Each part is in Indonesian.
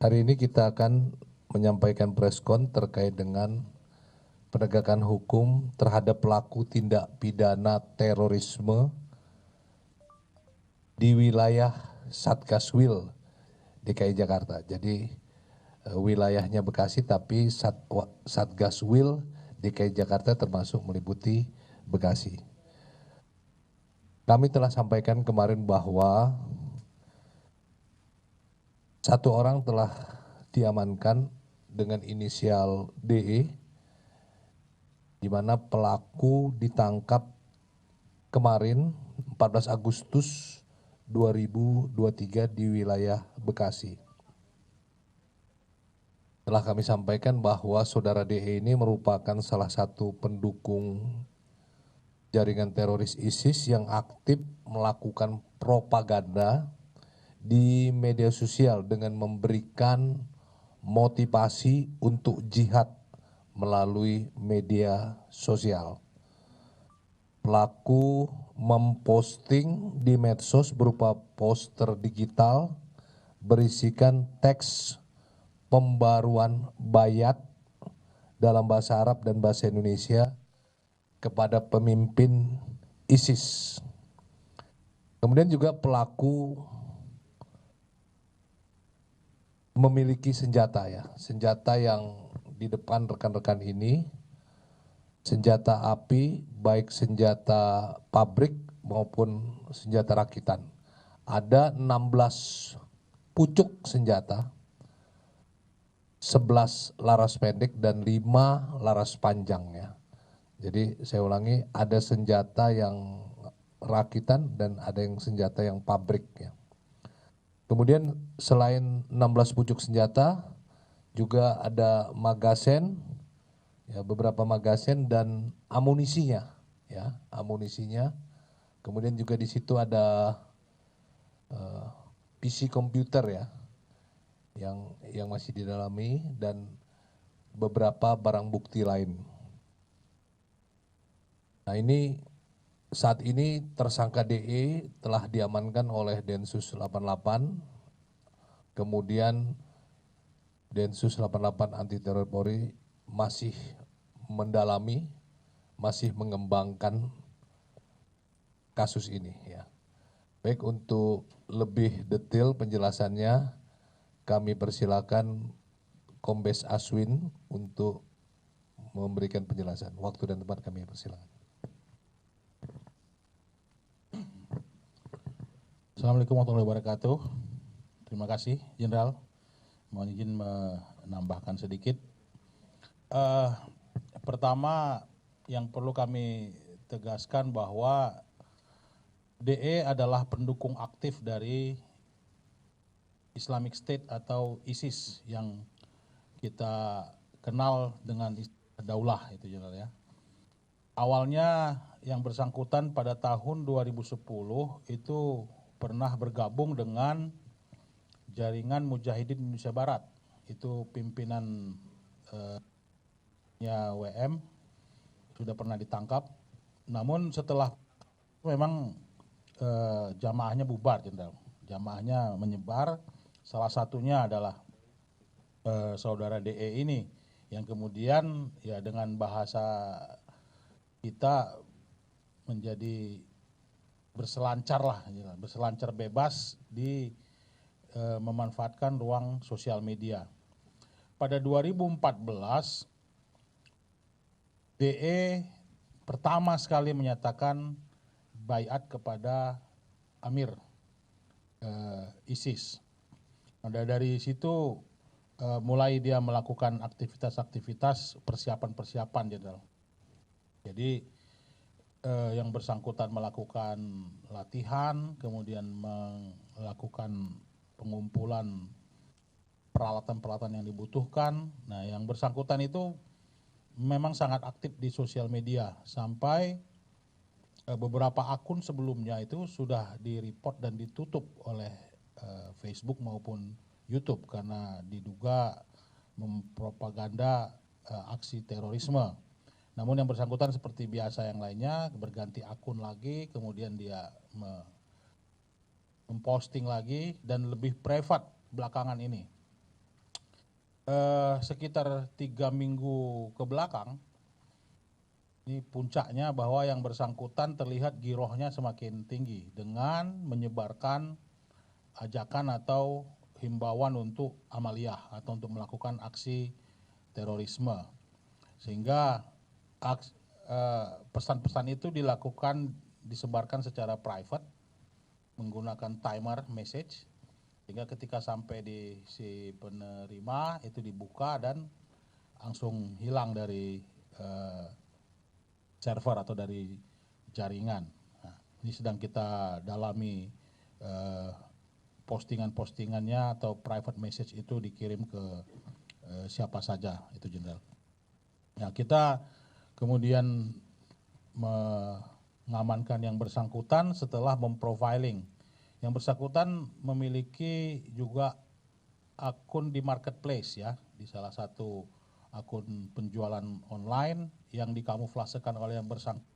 Hari ini kita akan menyampaikan preskon terkait dengan penegakan hukum terhadap pelaku tindak pidana terorisme di wilayah Satgaswil DKI Jakarta. Jadi wilayahnya Bekasi tapi Satgaswil DKI Jakarta termasuk meliputi Bekasi. Kami telah sampaikan kemarin bahwa satu orang telah diamankan dengan inisial DE, di mana pelaku ditangkap kemarin 14 Agustus 2023 di wilayah Bekasi. Telah kami sampaikan bahwa saudara DE ini merupakan salah satu pendukung jaringan teroris ISIS yang aktif melakukan propaganda di media sosial dengan memberikan motivasi untuk jihad melalui media sosial. Pelaku memposting di medsos berupa poster digital berisikan teks pembaruan bayat dalam bahasa Arab dan bahasa Indonesia kepada pemimpin ISIS. Kemudian juga pelaku memiliki senjata senjata yang di depan rekan-rekan ini, senjata api baik senjata pabrik maupun senjata rakitan. Ada 16 pucuk senjata, 11 laras pendek dan 5 laras panjang . Jadi saya ulangi, ada senjata yang rakitan dan ada yang senjata yang pabrik . Kemudian selain 16 pucuk senjata, juga ada magazen, beberapa magazen dan amunisinya, amunisinya. Kemudian juga di situ ada PC komputer yang masih didalami dan beberapa barang bukti lain. Nah ini saat ini tersangka DE telah diamankan oleh Densus 88, kemudian Densus 88 Anti Teror Polri masih mendalami, masih mengembangkan kasus ini . Baik, untuk lebih detail penjelasannya kami persilakan Kombes Aswin untuk memberikan penjelasan. Waktu dan tempat kami persilakan. Assalamualaikum warahmatullahi wabarakatuh. Terima kasih, Jenderal. Mohon izin menambahkan sedikit. Pertama, yang perlu kami tegaskan bahwa DE adalah pendukung aktif dari Islamic State atau ISIS yang kita kenal dengan Daulah itu, Jenderal . Awalnya yang bersangkutan pada tahun 2010 itu pernah bergabung dengan jaringan Mujahidin Indonesia Barat. Itu pimpinan WM sudah pernah ditangkap. Namun setelah memang jamaahnya bubar, Jenderal. Jamaahnya menyebar. Salah satunya adalah saudara DE ini yang kemudian dengan bahasa kita menjadi berselancar bebas di memanfaatkan ruang sosial media. Pada 2014 DE pertama sekali menyatakan baiat kepada Amir ISIS. Dari situ mulai dia melakukan aktivitas-aktivitas persiapan-persiapan, Jenderal. Jadi yang bersangkutan melakukan latihan, kemudian melakukan pengumpulan peralatan-peralatan yang dibutuhkan. Nah, yang bersangkutan itu memang sangat aktif di sosial media sampai beberapa akun sebelumnya itu sudah di-report dan ditutup oleh Facebook maupun YouTube karena diduga mempropaganda aksi terorisme. Namun yang bersangkutan seperti biasa yang lainnya berganti akun lagi, kemudian dia memposting lagi dan lebih privat belakangan ini. sekitar 3 minggu ke belakang, ini puncaknya bahwa yang bersangkutan terlihat girohnya semakin tinggi dengan menyebarkan ajakan atau himbauan untuk amaliyah atau untuk melakukan aksi terorisme. Sehingga pesan-pesan itu disebarkan secara private menggunakan timer message, sehingga ketika sampai di si penerima itu dibuka dan langsung hilang dari server atau dari jaringan. Nah, ini sedang kita dalami postingan-postingannya atau private message itu dikirim ke siapa saja itu, Jenderal. Nah, kita kemudian mengamankan yang bersangkutan setelah memprofiling. Yang bersangkutan memiliki juga akun di marketplace ya, di salah satu akun penjualan online yang dikamuflasekan oleh yang bersangkutan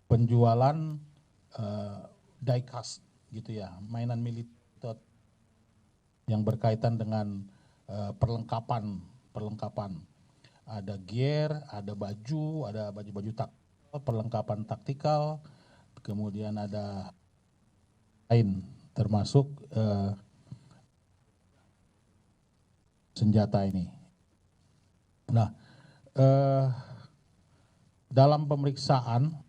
penjualan diecast gitu ya, mainan militer yang berkaitan dengan perlengkapan. Ada gear, ada baju-baju taktikal, perlengkapan taktikal, kemudian ada lain termasuk senjata ini. Nah, dalam pemeriksaan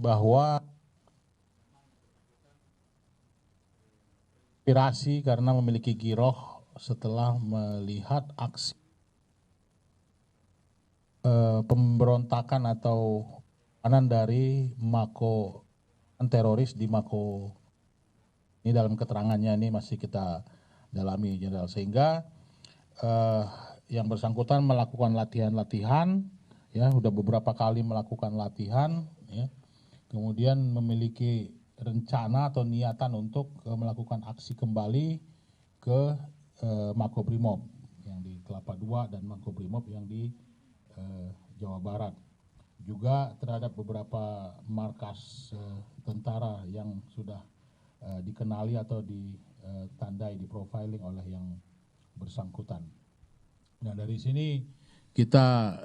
bahwa inspirasi karena memiliki giroh setelah melihat aksi pemberontakan atau kanan dari Mako teroris di Mako. Ini dalam keterangannya ini masih kita dalami, Jenderal. Sehingga yang bersangkutan melakukan latihan-latihan, ya, udah beberapa kali melakukan latihan, ya, kemudian memiliki rencana atau niatan untuk melakukan aksi kembali ke Makobrimob yang di Kelapa II dan Makobrimob yang di Jawa Barat. Juga terhadap beberapa markas tentara yang sudah dikenali atau ditandai, diprofiling oleh yang bersangkutan. Nah, dari sini kita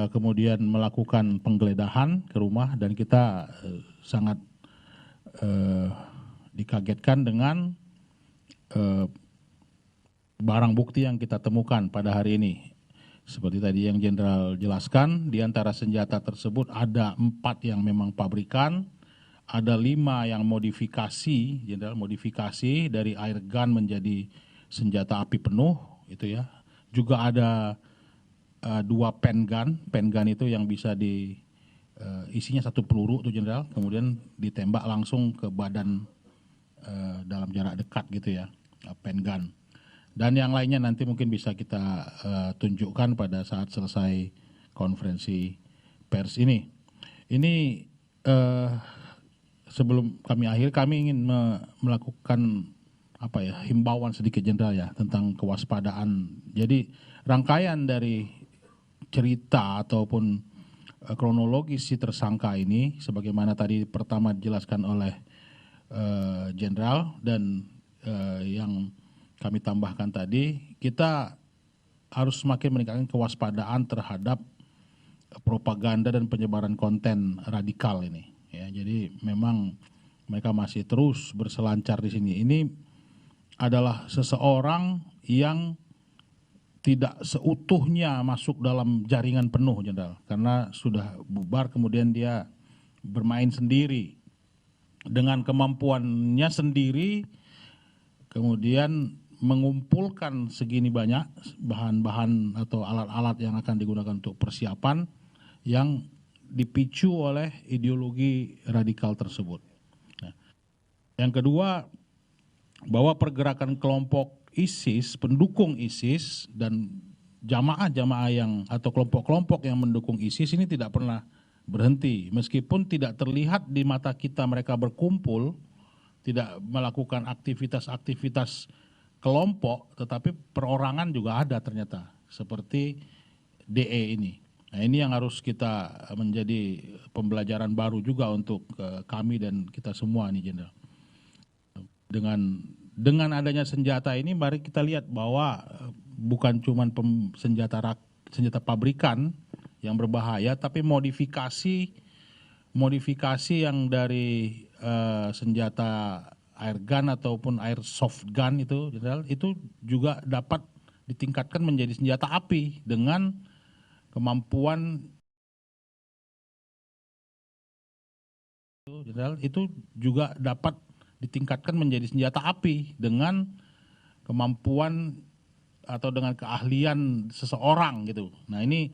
kemudian melakukan penggeledahan ke rumah dan kita sangat dikagetkan dengan barang bukti yang kita temukan pada hari ini. Seperti tadi yang Jenderal jelaskan, di antara senjata tersebut ada 4 yang memang pabrikan, ada 5 yang modifikasi, Jenderal, modifikasi dari air gun menjadi senjata api penuh, itu ya. Juga ada 2 pen gun itu yang bisa isinya 1 peluru tuh, Jenderal, kemudian ditembak langsung ke badan dalam jarak dekat gitu ya, pen gun. Dan yang lainnya nanti mungkin bisa kita tunjukkan pada saat selesai konferensi pers ini. Ini sebelum kami akhir, kami ingin melakukan himbauan sedikit, Jenderal, ya, tentang kewaspadaan. Jadi rangkaian dari cerita ataupun kronologis si tersangka ini, sebagaimana tadi pertama dijelaskan oleh Jenderal dan yang kami tambahkan tadi, kita harus semakin meningkatkan kewaspadaan terhadap propaganda dan penyebaran konten radikal ini. Ya, jadi memang mereka masih terus berselancar di sini. Ini adalah seseorang yang tidak seutuhnya masuk dalam jaringan penuh, Jenderal, karena sudah bubar kemudian dia bermain sendiri dengan kemampuannya sendiri, kemudian mengumpulkan segini banyak bahan-bahan atau alat-alat yang akan digunakan untuk persiapan yang dipicu oleh ideologi radikal tersebut. Nah, yang kedua, bahwa pergerakan kelompok ISIS, pendukung ISIS dan jamaah-jamaah yang atau kelompok-kelompok yang mendukung ISIS ini tidak pernah berhenti. Meskipun tidak terlihat di mata kita mereka berkumpul, tidak melakukan aktivitas-aktivitas kelompok, tetapi perorangan juga ada ternyata, seperti DE ini. Nah, ini yang harus kita menjadi pembelajaran baru juga untuk kami dan kita semua nih, Jenderal. Dengan adanya senjata ini, mari kita lihat bahwa bukan cuma senjata pabrikan yang berbahaya, tapi modifikasi yang dari senjata air gun ataupun airsoft gun itu, Jenderal, itu juga dapat ditingkatkan menjadi senjata api dengan kemampuan, Jenderal, itu juga dapat ditingkatkan menjadi senjata api dengan kemampuan atau dengan keahlian seseorang gitu. Nah, ini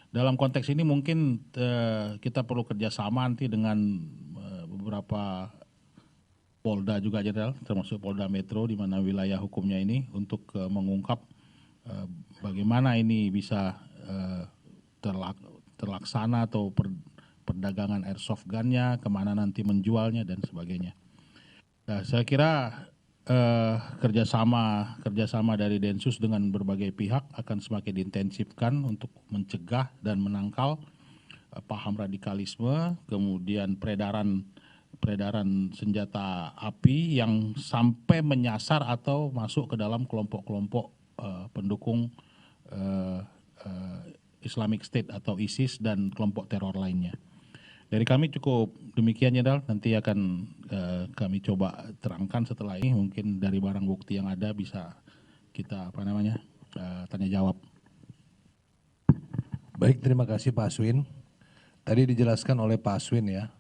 dalam konteks ini mungkin kita perlu kerjasama nanti dengan beberapa Polda juga, Jenderal, termasuk Polda Metro di mana wilayah hukumnya ini, untuk mengungkap bagaimana ini bisa terlaksana atau perdagangan airsoft gun-nya, kemana nanti menjualnya dan sebagainya. Nah, saya kira kerjasama dari Densus dengan berbagai pihak akan semakin diintensifkan untuk mencegah dan menangkal paham radikalisme, kemudian peredaran senjata api yang sampai menyasar atau masuk ke dalam kelompok-kelompok pendukung Islamic State atau ISIS dan kelompok teror lainnya. Dari kami cukup demikian, Jenderal. Nanti akan kami coba terangkan setelah ini. Mungkin dari barang bukti yang ada bisa kita tanya jawab. Baik, terima kasih Pak Aswin. Tadi dijelaskan oleh Pak Aswin ya,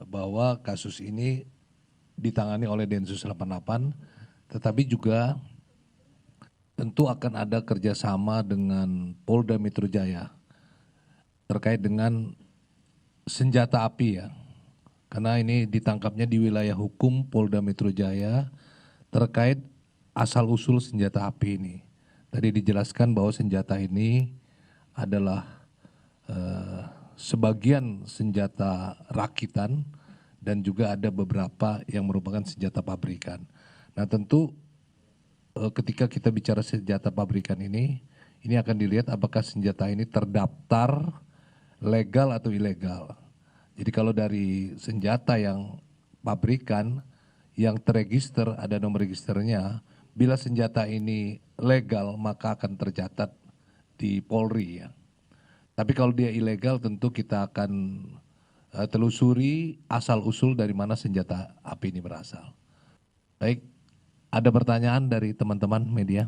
bahwa kasus ini ditangani oleh Densus 88, tetapi juga tentu akan ada kerjasama dengan Polda Metro Jaya terkait dengan senjata api ya. Karena ini ditangkapnya di wilayah hukum Polda Metro Jaya terkait asal-usul senjata api ini. Tadi dijelaskan bahwa senjata ini adalah sebagian senjata rakitan dan juga ada beberapa yang merupakan senjata pabrikan. Nah, tentu ketika kita bicara senjata pabrikan ini akan dilihat apakah senjata ini terdaftar legal atau ilegal. Jadi kalau dari senjata yang pabrikan yang terregister, ada nomor registernya, bila senjata ini legal maka akan tercatat di Polri ya. Tapi kalau dia ilegal tentu kita akan telusuri asal-usul dari mana senjata api ini berasal. Baik, ada pertanyaan dari teman-teman media?